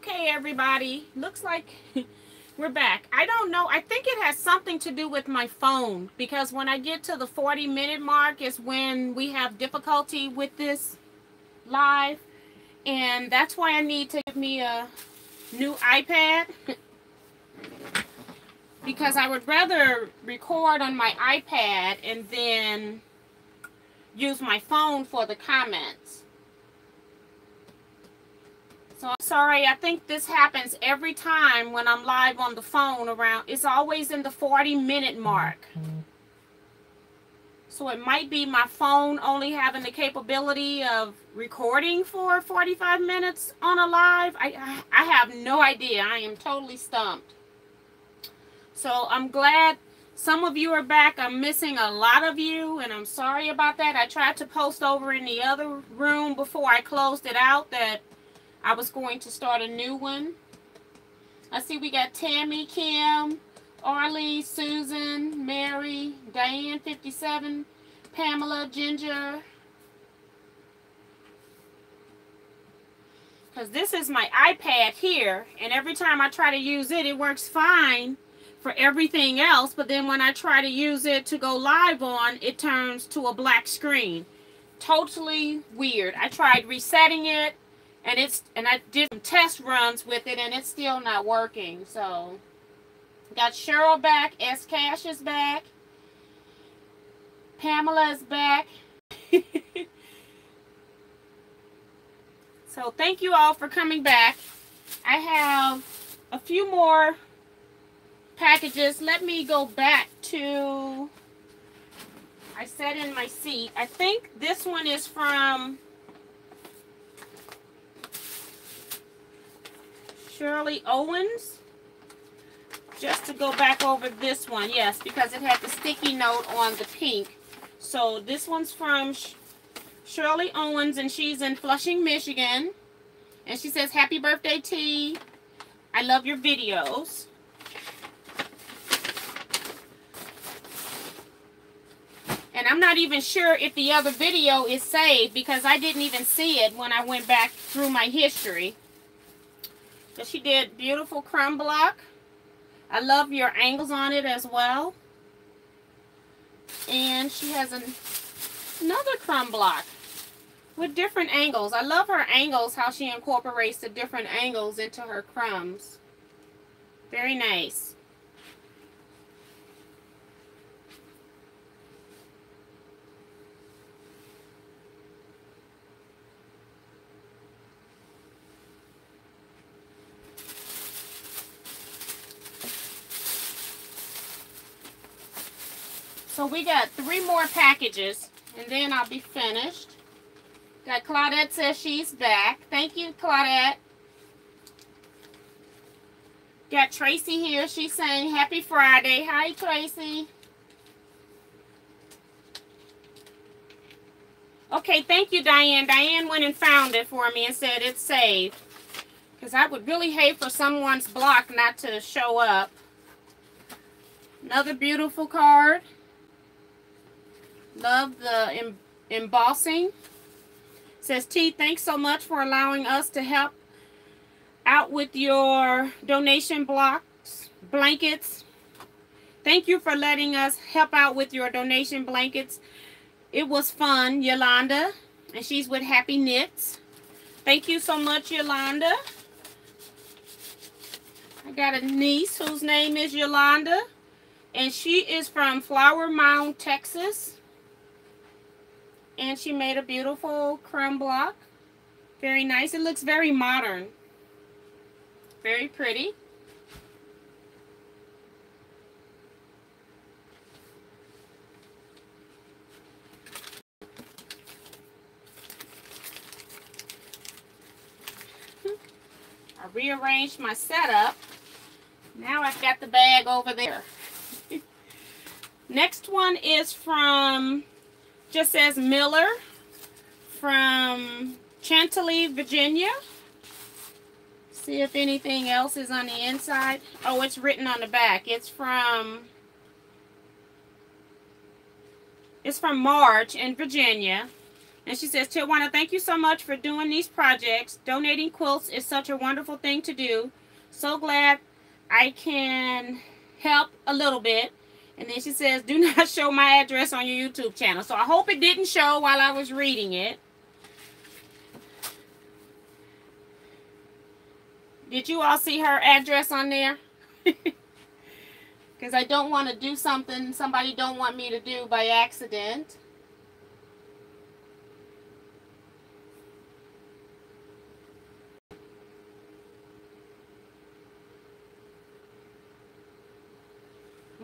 Okay, everybody. Looks like we're back. I don't know. I think it has something to do with my phone because when I get to the 40-minute mark is when we have difficulty with this live. And that's why I need to give me a new iPad because I would rather record on my iPad and then use my phone for the comments. So I'm sorry, I think this happens every time when I'm live on the phone around. It's always in the 40-minute mark. So it might be my phone only having the capability of recording for 45 minutes on a live. I have no idea. I am totally stumped. So I'm glad some of you are back. I'm missing a lot of you, and I'm sorry about that. I tried to post over in the other room before I closed it out that I was going to start a new one. I see we got Tammy, Kim, Arlie, Susan, Mary, Diane 57, Pamela, Ginger. Because this is my iPad here, and every time I try to use it, it works fine for everything else. But then when I try to use it to go live on, it turns to a black screen. Totally weird. I tried resetting it. And I did some test runs with it, and it's still not working. So, got Cheryl back. S. Cash is back. Pamela is back. So, thank you all for coming back. I have a few more packages. Let me go back to... I sat in my seat. I think this one is from... Shirley Owens. Just to go back over this one, yes, because it had the sticky note on the pink. So this one's from Shirley Owens, and she's in Flushing, Michigan. And she says, "Happy birthday, T. I love your videos." And I'm not even sure if the other video is saved because I didn't even see it when I went back through my history. So she did beautiful crumb block. I love your angles on it as well. And she has another crumb block with different angles. I love her angles, how she incorporates the different angles into her crumbs. Very nice. So we got 3 more packages, and then I'll be finished. Got Claudette says she's back. Thank you, Claudette. Got Tracy here. She's saying happy Friday. Hi, Tracy. Okay, thank you, Diane. Diane went and found it for me and said it's saved. Because I would really hate for someone's block not to show up. Another beautiful card. Love the embossing. Says, T, thanks so much for allowing us to help out with your donation blankets. Thank you for letting us help out with your donation blankets. It was fun, Yolanda. And she's with Happy Knits. Thank you so much, Yolanda. I got a niece whose name is Yolanda. And she is from Flower Mound, Texas. And she made a beautiful crumb block. Very nice. It looks very modern. Very pretty. I rearranged my setup. Now I've got the bag over there. Next one is from... just says Miller from Chantilly, Virginia. See if anything else is on the inside. Oh, it's written on the back. It's from Marge in Virginia. And she says, Teajuana, thank you so much for doing these projects. Donating quilts is such a wonderful thing to do. So glad I can help a little bit. And then she says, do not show my address on your YouTube channel. So I hope it didn't show while I was reading it. Did you all see her address on there? Because I don't want to do something somebody don't want me to do by accident.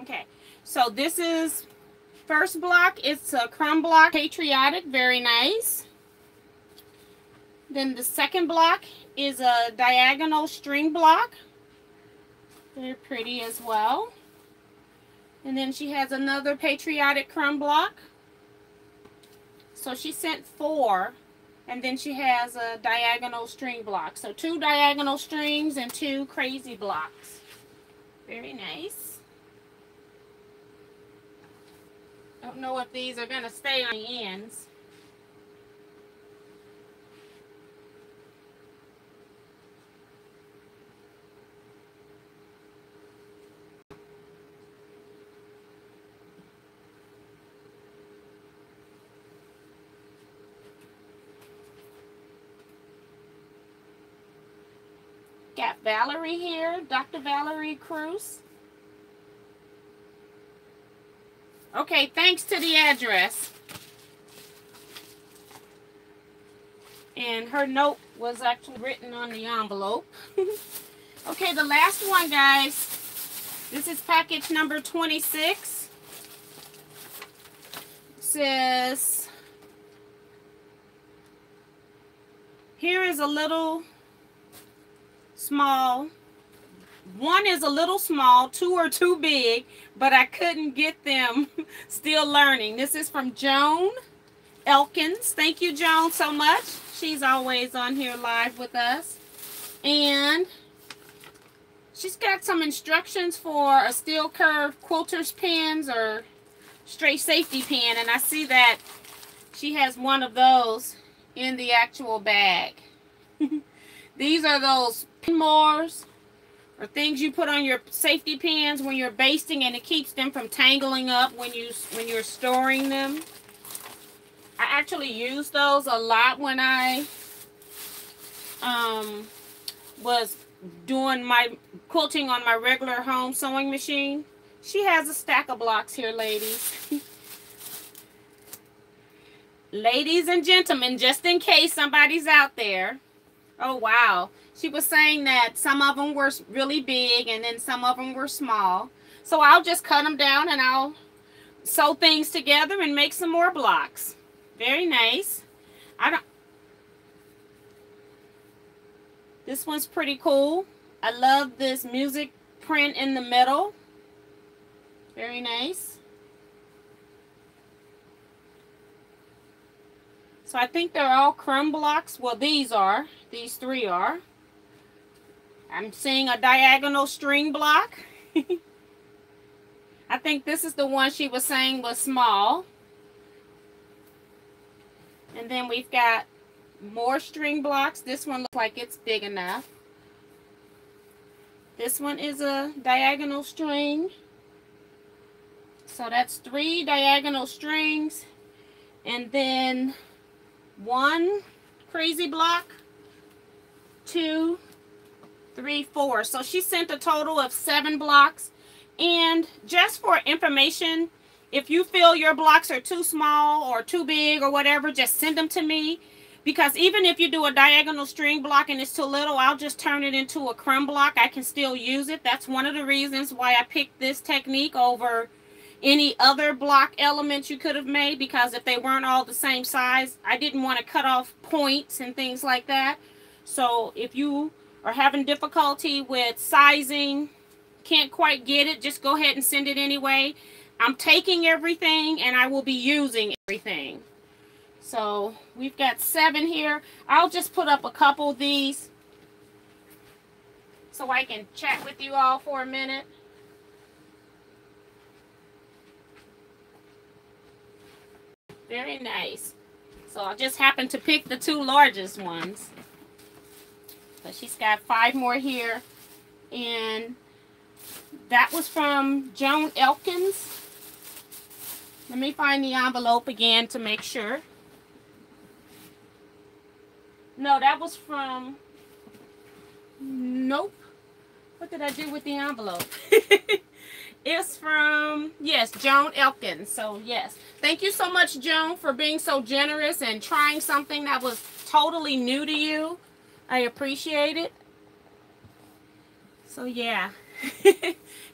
Okay, so this is first block. It's a crumb block, patriotic, very nice. Then the second block is a diagonal string block. Very pretty as well. And then she has another patriotic crumb block. So she sent 4. And then she has a diagonal string block. So 2 diagonal strings and 2 crazy blocks. Very nice. Don't know if these are going to stay on the ends. Got Valerie here, Dr. Valerie Cruz. Okay, thanks to the address. And her note was actually written on the envelope. Okay, the last one, guys. This is package number 26. It says, here is a little small. One is a little small, 2 are too big, but I couldn't get them. Still learning. This is from Joan Elkins. Thank you, Joan, so much. She's always on here live with us. And she's got some instructions for a steel curve quilter's pins or straight safety pin. And I see that she has one of those in the actual bag. These are those pin mores or things you put on your safety pins when you're basting, and it keeps them from tangling up when you're storing them. I actually use those a lot when I was doing my quilting on my regular home sewing machine. She has a stack of blocks here, ladies. Ladies and gentlemen, just in case somebody's out there. Oh, wow. She was saying that some of them were really big and then some of them were small. So I'll just cut them down and I'll sew things together and make some more blocks. Very nice. This one's pretty cool. I love this music print in the middle. Very nice. So I think they're all crumb blocks. Well, these 3 are. I'm seeing a diagonal string block. I think this is the one she was saying was small. And then we've got more string blocks. This one looks like it's big enough. This one is a diagonal string. So that's 3 diagonal strings. And then 1 crazy block, 2, 3, 4. So she sent a total of 7 blocks. And just for information, if you feel your blocks are too small or too big or whatever, just send them to me. Because even if you do a diagonal string block and it's too little, I'll just turn it into a crumb block. I can still use it. That's one of the reasons why I picked this technique over any other block elements you could have made, because if they weren't all the same size, I didn't want to cut off points and things like that. So if you are having difficulty with sizing, can't quite get it, just go ahead and send it anyway. I'm taking everything and I will be using everything. So we've got 7 here. I'll just put up a couple of these so I can chat with you all for a minute. Very nice. So I just happened to pick the 2 largest ones. But she's got 5 more here. And that was from Joan Elkins. Let me find the envelope again to make sure. No, that was from... Nope. What did I do with the envelope? It's from, yes, Joan Elkins. So, yes. Thank you so much, Joan, for being so generous and trying something that was totally new to you. I appreciate it. So, yeah.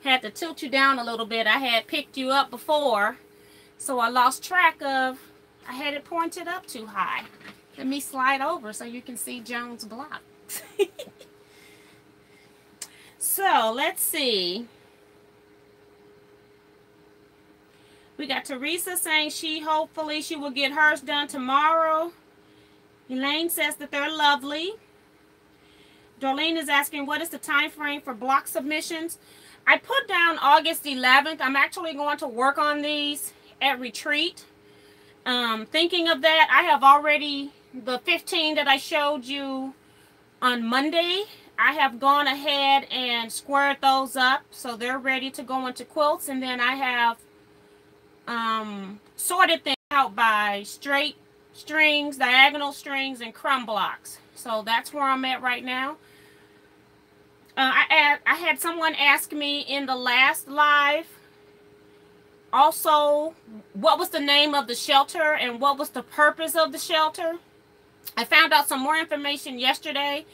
Had to tilt you down a little bit. I had picked you up before, so I lost track of, I had it pointed up too high. Let me slide over so you can see Joan's block. So, let's see. We got Teresa saying hopefully she will get hers done tomorrow. Elaine says that they're lovely. Darlene is asking, what is the time frame for block submissions? I put down August 11th. I'm actually going to work on these at retreat. Thinking of that, I have already, the 15 that I showed you on Monday, I have gone ahead and squared those up. So they're ready to go into quilts. And then I have sorted them out by straight strings, diagonal strings, and crumb blocks. So that's where I'm at right now. I had someone ask me in the last live also what was the name of the shelter and what was the purpose of the shelter. I found out some more information yesterday.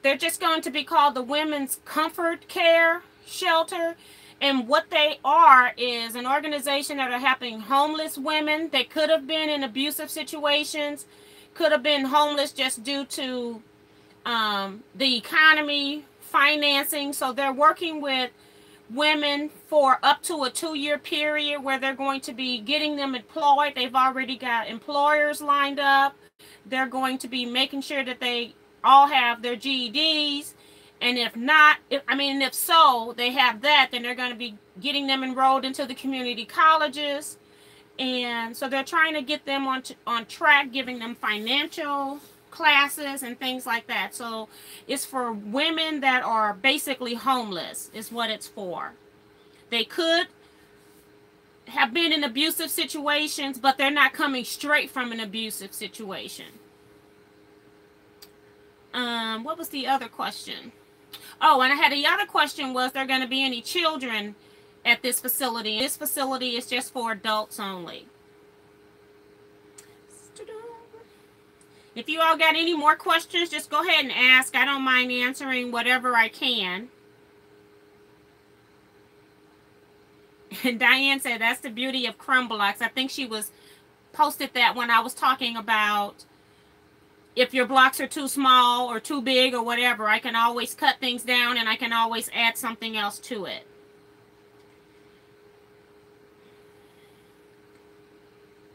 They're just going to be called the Women's Comfort Care Shelter. And what they are is an organization that are helping homeless women that could have been in abusive situations, could have been homeless just due to the economy, financing. So they're working with women for up to a 2-year period where they're going to be getting them employed. They've already got employers lined up. They're going to be making sure that they all have their GEDs. And if not, if so, they have that, then they're going to be getting them enrolled into the community colleges. And so they're trying to get them on track, giving them financial classes and things like that. So it's for women that are basically homeless is what it's for. They could have been in abusive situations, but they're not coming straight from an abusive situation. What was the other question? Oh, and I had the other question was there going to be any children at this facility? This facility is just for adults only. If you all got any more questions, just go ahead and ask. I don't mind answering whatever I can. And Diane said that's the beauty of crumb blocks. I think she posted that when I was talking about if your blocks are too small or too big or whatever, I can always cut things down and I can always add something else to it.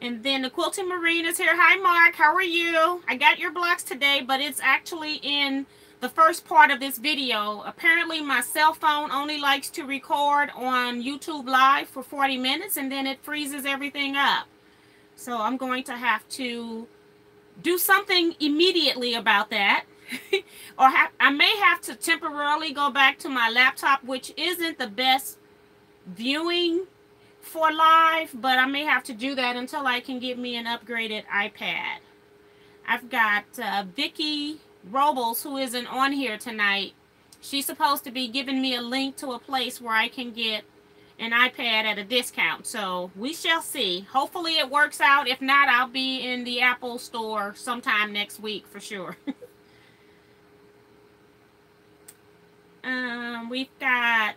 And then the Quilting Marine is here. Hi, Mark. How are you? I got your blocks today, but it's actually in the first part of this video. Apparently, my cell phone only likes to record on YouTube Live for 40 minutes, and then it freezes everything up. So I'm going to have to do something immediately about that. Or I may have to temporarily go back to my laptop, which isn't the best viewing for live, but I may have to do that until I can get me an upgraded iPad. I've got Vicky Robles, who isn't on here tonight. She's supposed to be giving me a link to a place where I can get an iPad at a discount. So we shall see. Hopefully it works out. If not, I'll be in the Apple store sometime next week for sure. We've got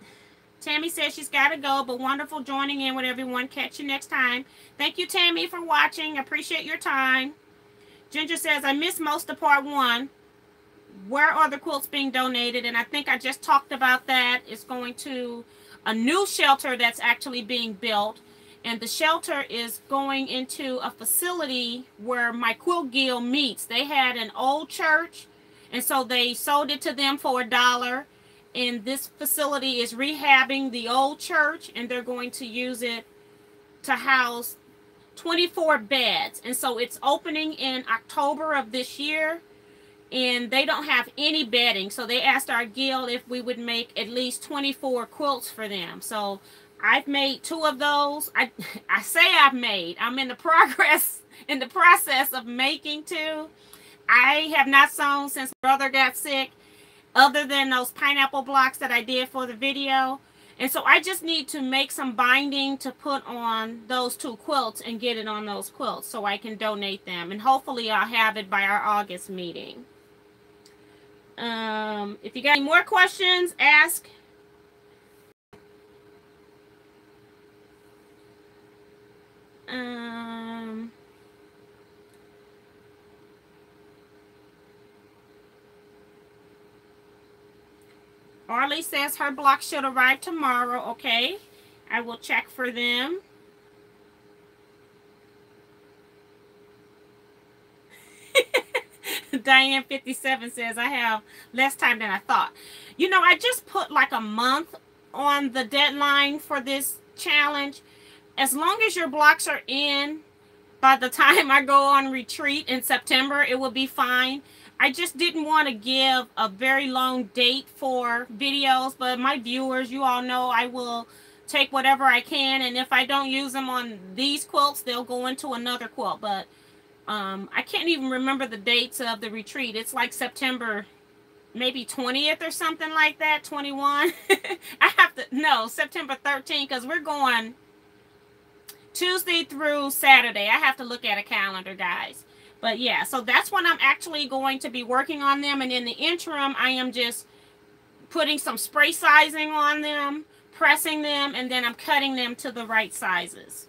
Tammy says she's got to go, but wonderful joining in with everyone. Catch you next time. Thank you, Tammy, for watching. Appreciate your time. Ginger says, I missed most of part 1. Where are the quilts being donated? And I think I just talked about that. It's going to a new shelter that's actually being built. And the shelter is going into a facility where my quilt guild meets. They had an old church, and so they sold it to them for $1. And this facility is rehabbing the old church, and they're going to use it to house 24 beds. And so it's opening in October of this year. And they don't have any bedding. So they asked our guild if we would make at least 24 quilts for them. So I've made 2 of those. I say I'm in the process of making 2. I have not sewn since my brother got sick, other than those pineapple blocks that I did for the video. And so I just need to make some binding to put on those 2 quilts and get it on those quilts so I can donate them. And hopefully I'll have it by our August meeting. If you got any more questions, ask. Arlie says her blocks should arrive tomorrow. Okay, I will check for them. Diane 57 says I have less time than I thought. You know, I just put like a month on the deadline for this challenge. As long as your blocks are in by the time I go on retreat in September, it will be fine. I just didn't want to give a very long date for videos, but my viewers, you all know I will take whatever I can, and if I don't use them on these quilts, they'll go into another quilt. But I can't even remember the dates of the retreat. It's like September, maybe 20th or something like that, 21. September 13th, because we're going Tuesday through Saturday. I have to look at a calendar, guys. But yeah, so that's when I'm actually going to be working on them. And in the interim, I am just putting some spray sizing on them, pressing them, and then I'm cutting them to the right sizes.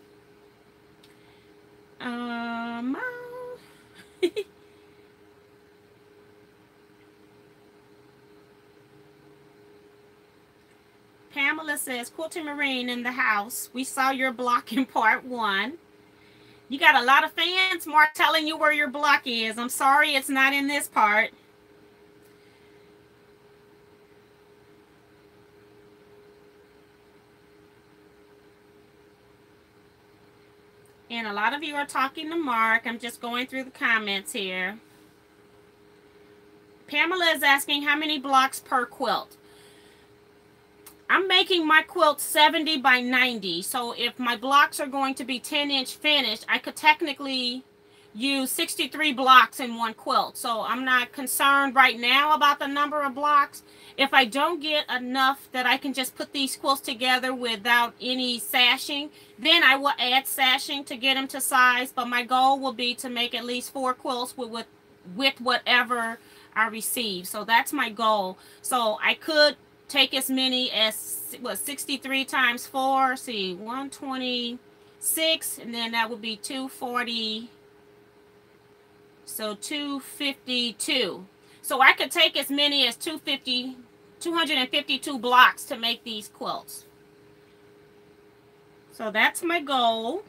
Pamela says, Quilting Marine in the house. We saw your block in part 1. You got a lot of fans, Mark, telling you where your block is. I'm sorry it's not in this part. And a lot of you are talking to Mark. I'm just going through the comments here. Pamela is asking how many blocks per quilt. I'm making my quilt 70 by 90. So if my blocks are going to be 10-inch finished, I could technically use 63 blocks in one quilt. So I'm not concerned right now about the number of blocks. If I don't get enough that I can just put these quilts together without any sashing, then I will add sashing to get them to size. But my goal will be to make at least 4 quilts with whatever I receive. So that's my goal. So I could take as many as 63 times 4. See, 126, and then that would be 240. So 252. So I could take as many as 252 blocks to make these quilts. So that's my goal.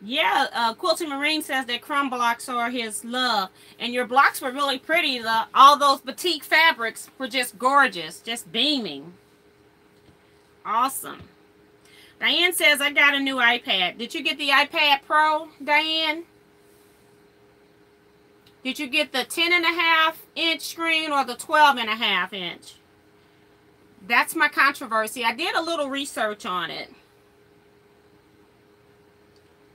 Yeah, Quilting Marine says that crumb blocks are his love. And your blocks were really pretty. All those batik fabrics were just gorgeous, just beaming. Awesome. Diane says, I got a new iPad. Did you get the iPad Pro, Diane? Did you get the 10.5-inch screen or the 12.5-inch? That's my controversy. I did a little research on it.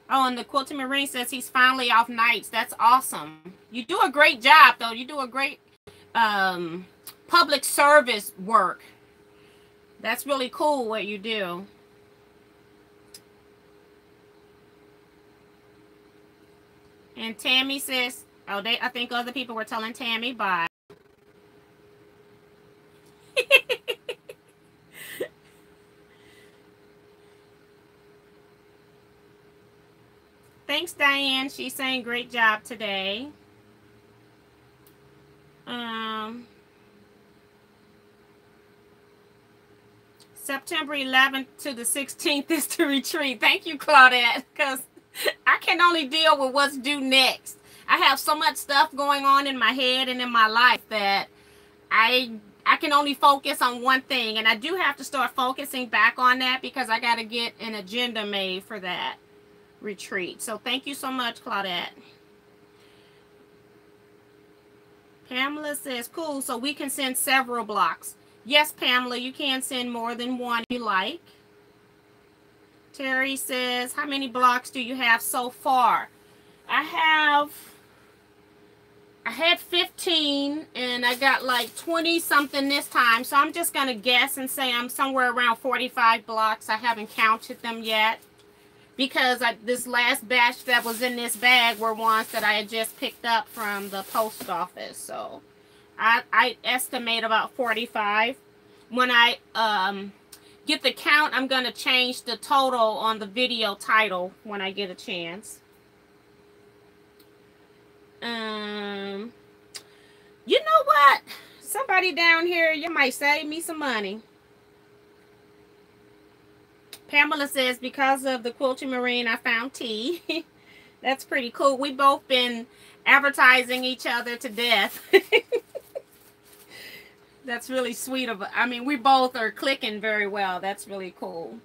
Oh, and the Quilting Marine says he's finally off nights. That's awesome. You do a great job, though. You do a great public service work. That's really cool what you do. And Tammy says, oh, I think other people were telling Tammy bye. Thanks, Diane. She's saying great job today. September 11th to the 16th is the retreat. Thank you, Claudette, because I can only deal with what's due next. I have so much stuff going on in my head and in my life that I I can only focus on one thing, and I do have to start focusing back on that because I got to get an agenda made for that retreat. So thank you so much, Claudette. Pamela says, cool, so we can send several blocks. Yes, Pamela, you can send more than one if you like. Terry says, how many blocks do you have so far? I had 15 and I got like 20 something this time. So I'm just going to guess and say I'm somewhere around 45 blocks. I haven't counted them yet because this last batch that was in this bag were ones that I had just picked up from the post office. So I estimate about 45. When I get the count, I'm going to change the total on the video title when I get a chance. You know what? Somebody down here, you might save me some money. Pamela says, because of the Quilting Marine, I found tea. That's pretty cool. We both been advertising each other to death. That's really sweet of, I mean, we both are clicking very well. That's really cool.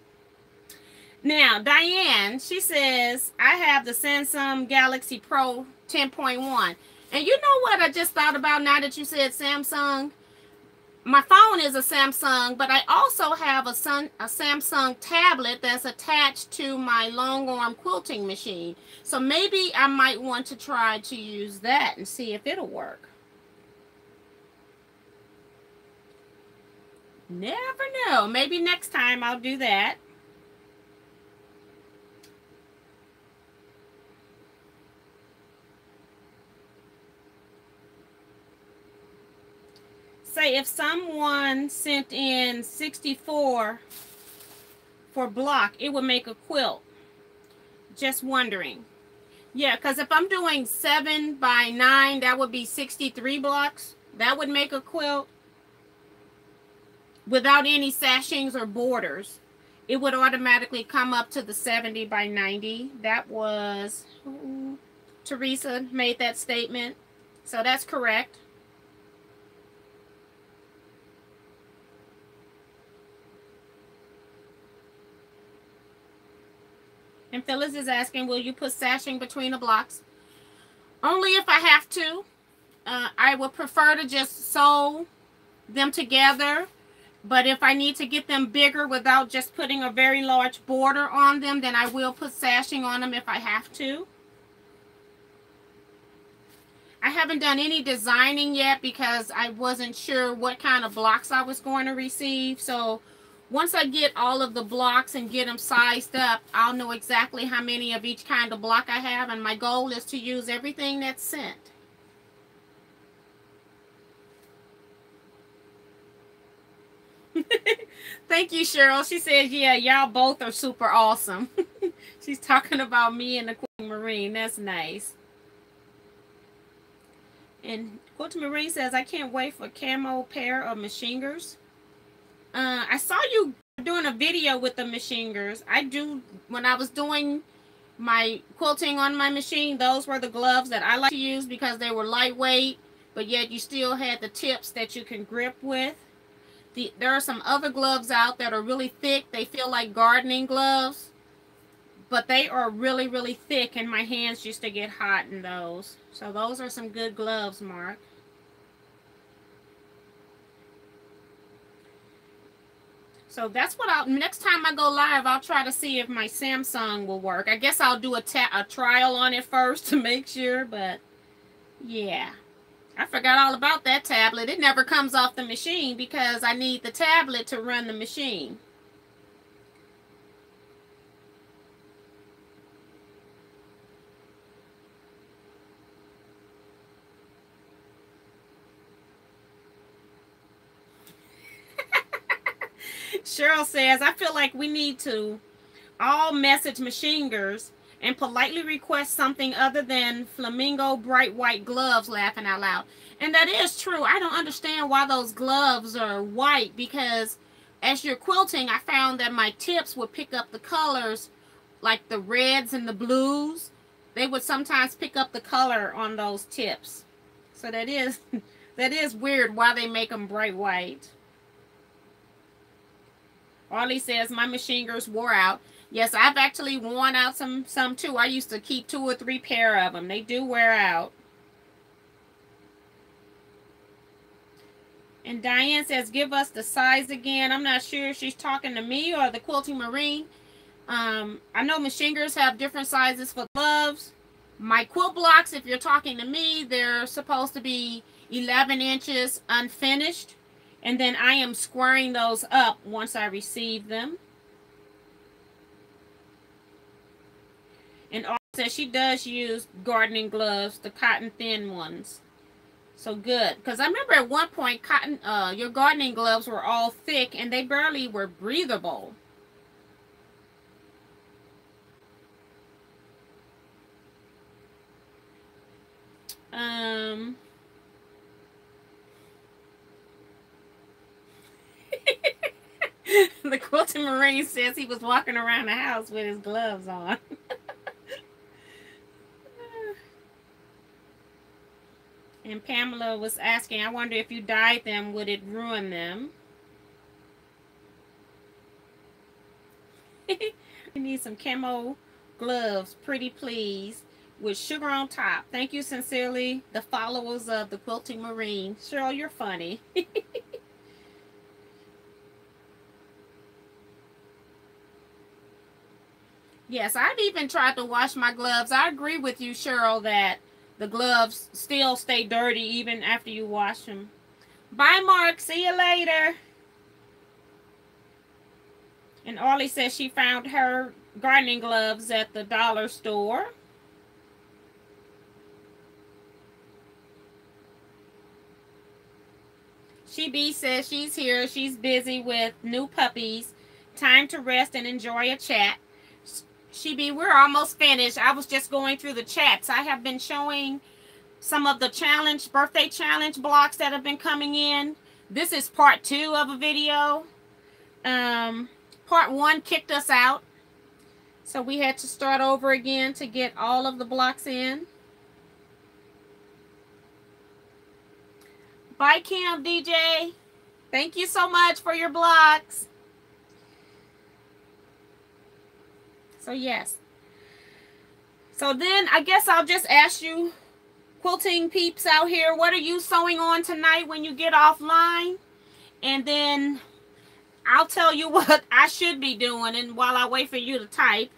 Now, Diane, she says, I have the Samsung Galaxy Pro 10.1. And you know what I just thought about now that you said Samsung? My phone is a Samsung, but I also have a Samsung tablet that's attached to my long arm quilting machine. So maybe I might want to try to use that and see if it'll work. Never know. Maybe next time I'll do that. Say if someone sent in 64 for block, it would make a quilt. Just wondering. Yeah, because if I'm doing 7 by 9, that would be 63 blocks. That would make a quilt. Without any sashings or borders, it would automatically come up to the 70 by 90. That was, Teresa made that statement. So that's correct. And Phyllis is asking, will you put sashing between the blocks? Only if I have to. I would prefer to just sew them together. But if I need to get them bigger without just putting a very large border on them, then I will put sashing on them if I have to. I haven't done any designing yet because I wasn't sure what kind of blocks I was going to receive. So once I get all of the blocks and get them sized up, I'll know exactly how many of each kind of block I have. And my goal is to use everything that's sent. Thank you, Cheryl. She says, yeah, y'all both are super awesome. She's talking about me and the Quilting Marine. That's nice. And Quilting Marine says, I can't wait for camo pair of machingers. I saw you doing a video with the machingers. When I was doing my quilting on my machine, those were the gloves that I like to use because they were lightweight, but yet you still had the tips that you can grip with. There are some other gloves out that are really thick. They feel like gardening gloves, but they are really, really thick, and my hands used to get hot in those. So those are some good gloves, Mark. So that's what next time I go live, I'll try to see if my Samsung will work. I guess I'll do a trial on it first to make sure, but yeah. I forgot all about that tablet. It never comes off the machine because I need the tablet to run the machine. Cheryl says, I feel like we need to all message machingers and politely request something other than flamingo bright white gloves, laughing out loud. And that is true. I don't understand why those gloves are white, because as you're quilting, I found that my tips would pick up the colors, like the reds and the blues. They would sometimes pick up the color on those tips. So that is That is weird why they make them bright white. Arlie says, my machine girls wore out. Yes, I've actually worn out some too. I used to keep 2 or 3 pair of them. They do wear out. And Diane says, give us the size again. I'm not sure if she's talking to me or the Quilting Marine. I know machine girls have different sizes for gloves. My quilt blocks, if you're talking to me, they're supposed to be 11 inches unfinished. And then I am squaring those up once I receive them. And also says she does use gardening gloves, the cotton thin ones. So good. Because I remember at one point, your gardening gloves were all thick and they barely were breathable. The Quilting Marine says he was walking around the house with his gloves on. And Pamela was asking, I wonder if you dyed them, would it ruin them? You need some camo gloves, pretty please, with sugar on top. Thank you sincerely, the followers of the Quilting Marine. Cheryl, you're funny. Yes, I've even tried to wash my gloves. I agree with you, Cheryl, that the gloves still stay dirty even after you wash them. Bye, Mark. See you later. And Arlie says she found her gardening gloves at the dollar store. She B says she's here. She's busy with new puppies. Time to rest and enjoy a chat. She B, we're almost finished. I was just going through the chats. I have been showing some of the birthday challenge blocks that have been coming in. This is part 2 of a video. Part 1 kicked us out. So we had to start over again to get all of the blocks in. Bye, Kim DJ. Thank you so much for your blocks. So, yes. So then I guess I'll just ask you, quilting peeps out here, what are you sewing on tonight when you get offline? And then I'll tell you what I should be doing. And while I wait for you to type,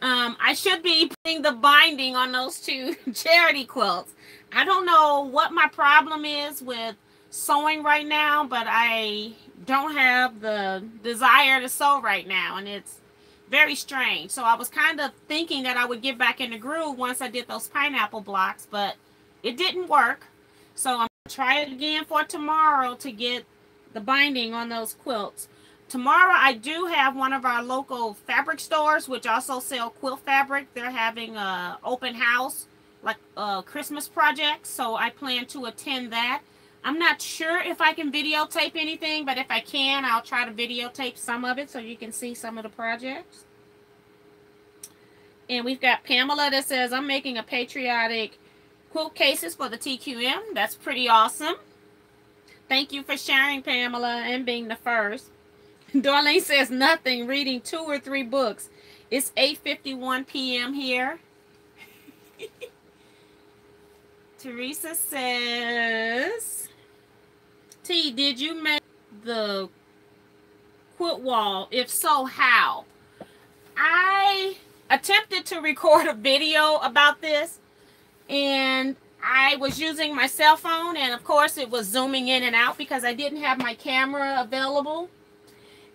I should be putting the binding on those 2 charity quilts. I don't know what my problem is with sewing right now, but I don't have the desire to sew right now. And it's very strange. So I was kind of thinking that I would get back in the groove once I did those pineapple blocks, but it didn't work. So I'm going to try it again for tomorrow to get the binding on those quilts. Tomorrow I do have one of our local fabric stores, which also sell quilt fabric. They're having an open house, like a Christmas project. So I plan to attend that. I'm not sure if I can videotape anything, but if I can, I'll try to videotape some of it so you can see some of the projects. And we've got Pamela that says, I'm making a patriotic quilt cases for the TQM. That's pretty awesome. Thank you for sharing, Pamela, and being the first. Darlene says, nothing, reading 2 or 3 books. It's 8:51 p.m. here. Teresa says, T, did you make the quilt wall? If so, how? I attempted to record a video about this, and I was using my cell phone, and of course it was zooming in and out because I didn't have my camera available.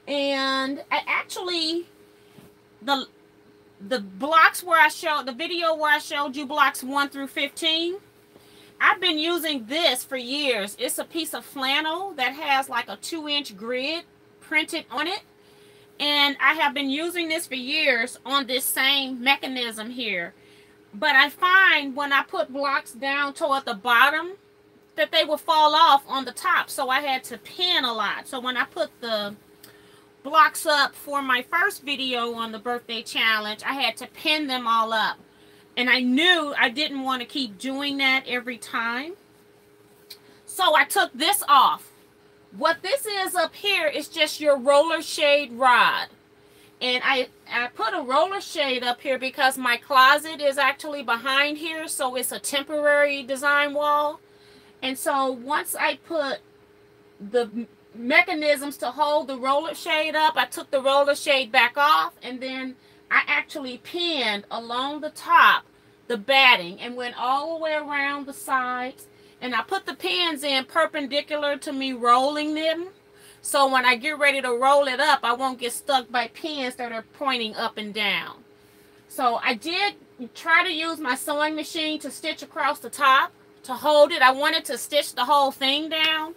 And I actually, the blocks where I showed, the video where I showed you blocks 1 through 15, I've been using this for years. It's a piece of flannel that has like a 2-inch grid printed on it. And I have been using this for years on this same mechanism here. But I find when I put blocks down toward the bottom that they will fall off on the top. So I had to pin a lot. So when I put the blocks up for my first video on the birthday challenge, I had to pin them all up. And I knew I didn't want to keep doing that every time. So I took this off. What this is up here is just your roller shade rod. And I put a roller shade up here because my closet is actually behind here. So it's a temporary design wall. And so once I put the mechanisms to hold the roller shade up, I took the roller shade back off. And then I actually pinned along the top the batting and went all the way around the sides. And I put the pins in perpendicular to me rolling them. So when I get ready to roll it up, I won't get stuck by pins that are pointing up and down. So I did try to use my sewing machine to stitch across the top to hold it. I wanted to stitch the whole thing down,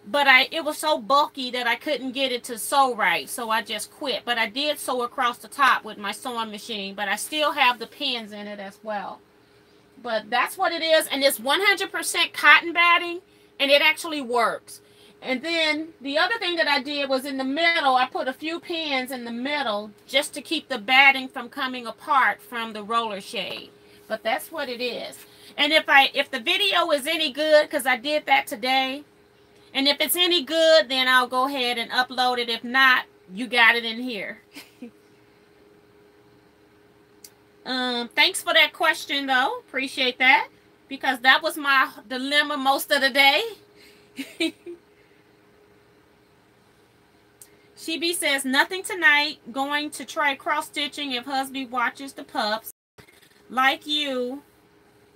but it was so bulky that I couldn't get it to sew right. So I just quit. But I did sew across the top with my sewing machine, but I still have the pins in it as well. But that's what it is. And it's 100% cotton batting, and it actually works. And then the other thing that I did was in the middle, I put a few pins in the middle just to keep the batting from coming apart from the roller shade. But that's what it is. And if the video is any good, because I did that today, and if it's any good, then I'll go ahead and upload it. If not, you got it in here. Thanks for that question, though. Appreciate that, because that was my dilemma most of the day. She says, nothing tonight. Going to try cross-stitching if husband watches the pups. Like you,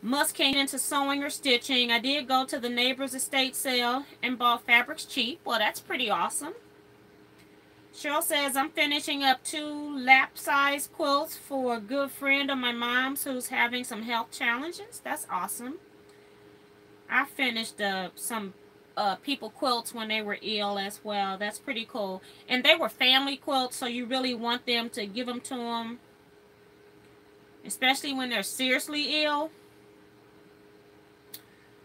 must came into sewing or stitching. I did go to the neighbor's estate sale and bought fabrics cheap. Well, that's pretty awesome. Cheryl says, I'm finishing up 2 lap-size quilts for a good friend of my mom's who's having some health challenges. That's awesome. I finished some people quilts when they were ill as well. That's pretty cool. And they were family quilts, so you really want them to give them to them, especially when they're seriously ill.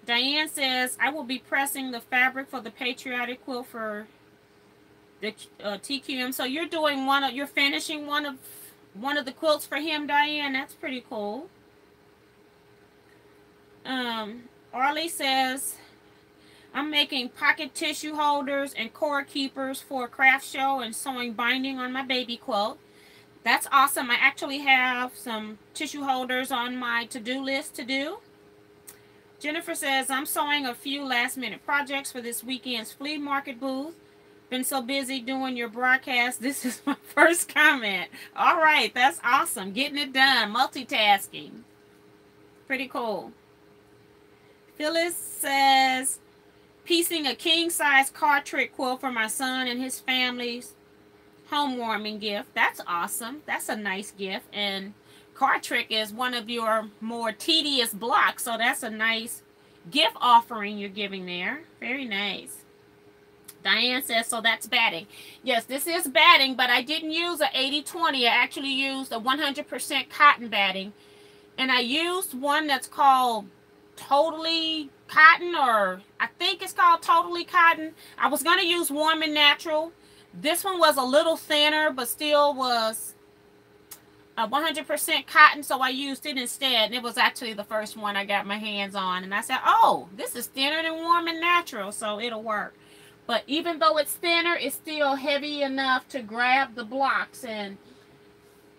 Diane says, I will be pressing the fabric for the patriotic quilt for the TQM. So you're doing you're finishing one of the quilts for him, Diane. That's pretty cool. Arlie says, I'm making pocket tissue holders and cord keepers for a craft show and sewing binding on my baby quilt. That's awesome. I actually have some tissue holders on my to-do list to do. Jennifer says, I'm sewing a few last-minute projects for this weekend's flea market booth. Been so busy doing your broadcast. This is my first comment. All right, that's awesome. Getting it done. Multitasking. Pretty cool. Phyllis says, piecing a king-size card trick quilt for my son and his family's homewarming gift. That's awesome. That's a nice gift. And card trick is one of your more tedious blocks, so that's a nice gift offering you're giving there. Very nice. Diane says, so that's batting. Yes, this is batting, but I didn't use a 80-20. I actually used a 100% cotton batting. And I used one that's called Totally Cotton, or I think it's called Totally Cotton. I was going to use Warm and Natural. This one was a little thinner, but still was a 100% cotton, so I used it instead. And it was actually the first one I got my hands on. And I said, oh, this is thinner than Warm and Natural, so it'll work. But even though it's thinner, it's still heavy enough to grab the blocks. And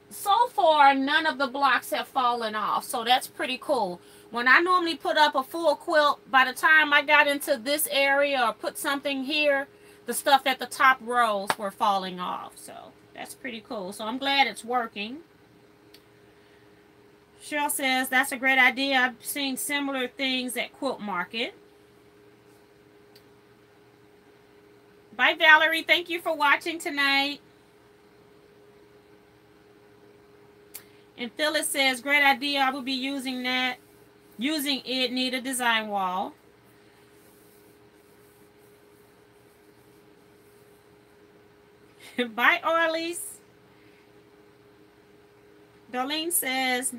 so far, none of the blocks have fallen off, so that's pretty cool. When I normally put up a full quilt, by the time I got into this area or put something here, the stuff at the top rows were falling off. So that's pretty cool. So I'm glad it's working. Cheryl says, that's a great idea. I've seen similar things at Quilt Market. Bye, Valerie. Thank you for watching tonight. And Phyllis says, great idea. I will be using that. Using it, need a design wall. Bye, Arlies. Darlene says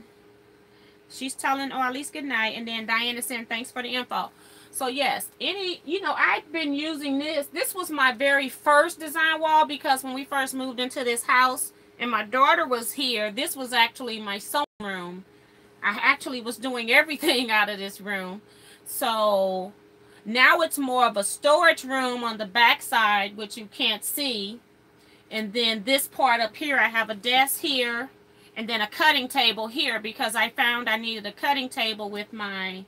she's telling Arlies good night. And then Diana saying thanks for the info. So yes, I've been using this. This was my very first design wall because when we first moved into this house and my daughter was here, this was actually my sewing room. I actually was doing everything out of this room. So Now it's more of a storage room on the back side, which you can't see. And then this part up here, I have a desk here and then a cutting table here because I found I needed a cutting table with my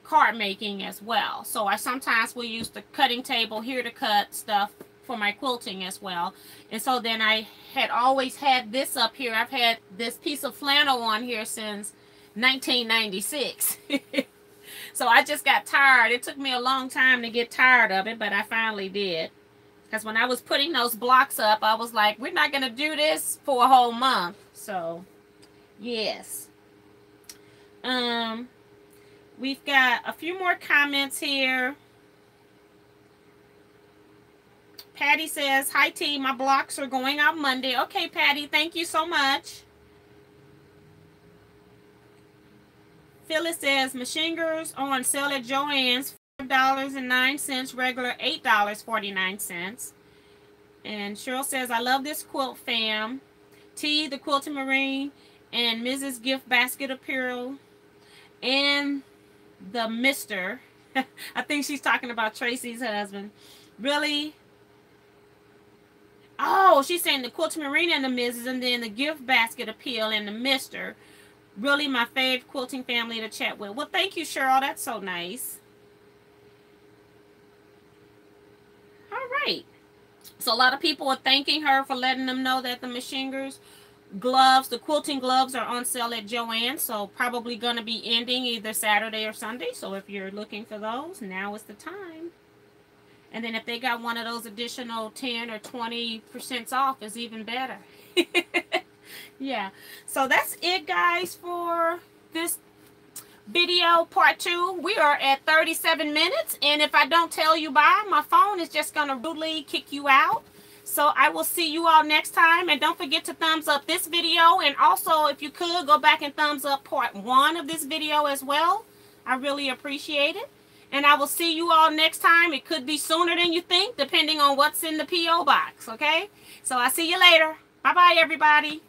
card making as well. So I sometimes will use the cutting table here to cut stuff for my quilting as well. And so then I had always had this up here. I've had this piece of flannel on here since 1996. So I just got tired. It took me a long time to get tired of it, but I finally did. Because when I was putting those blocks up, I was like, we're not going to do this for a whole month. So, yes. We've got a few more comments here. Patty says, hi, T. My blocks are going out Monday. Okay, Patty. Thank you so much. Phyllis says, Machingers on sale at Joann's, $5.09, regular $8.49. And Cheryl says, I love this quilt, fam. T, the Quilted Marine, and Mrs. Gift Basket Apparel, and the Mr. I think she's talking about Tracy's husband. Really? Oh, she's saying the Quilted Marine and the Mrs. and then the Gift Basket Appeal and the Mr. Really my favorite quilting family to chat with. Well, thank you, Cheryl. That's so nice. All right. So a lot of people are thanking her for letting them know that the Machingers gloves, the quilting gloves, are on sale at Joann's. So probably going to be ending either Saturday or Sunday. So if you're looking for those, now is the time. And then if they got one of those additional 10 or 20% off, is even better. Yeah, so that's it, guys, for this video part 2. We are at 37 minutes, and if I don't tell you bye, my phone is just going to rudely kick you out. So I will see you all next time, and don't forget to thumbs up this video, and also, if you could, go back and thumbs up part 1 of this video as well. I really appreciate it, and I will see you all next time. It could be sooner than you think, depending on what's in the P.O. box, okay? So I'll see you later. Bye-bye, everybody.